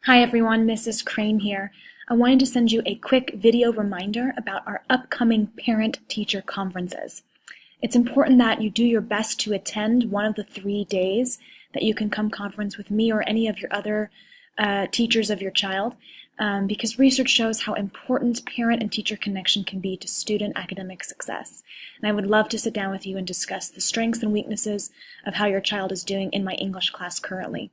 Hi everyone, Mrs. Crane here. I wanted to send you a quick video reminder about our upcoming parent-teacher conferences. It's important that you do your best to attend one of the 3 days that you can come conference with me or any of your other teachers of your child, because research shows how important parent and teacher connection can be to student academic success. And I would love to sit down with you and discuss the strengths and weaknesses of how your child is doing in my English class currently.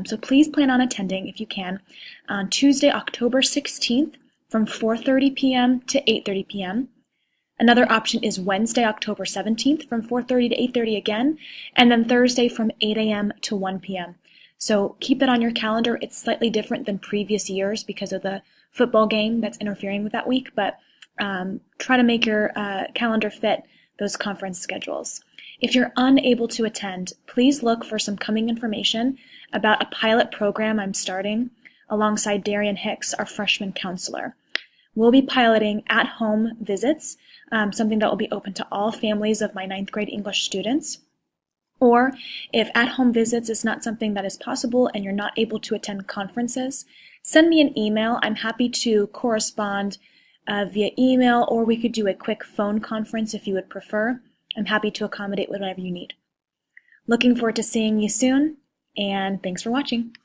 So please plan on attending, if you can, on Tuesday, October 16th from 4:30 p.m. to 8:30 p.m. Another option is Wednesday, October 17th from 4:30 to 8:30 again, and then Thursday from 8 a.m. to 1 p.m. So keep that on your calendar. It's slightly different than previous years because of the football game that's interfering with that week, but try to make your calendar fit those conference schedules. If you're unable to attend, please look for some coming information about a pilot program I'm starting alongside Darian Hicks, our freshman counselor. We'll be piloting at-home visits, something that will be open to all families of my 9th grade English students. Or if at-home visits is not something that is possible and you're not able to attend conferences, send me an email. I'm happy to correspond via email, or we could do a quick phone conference if you would prefer. I'm happy to accommodate whatever you need. Looking forward to seeing you soon, and thanks for watching.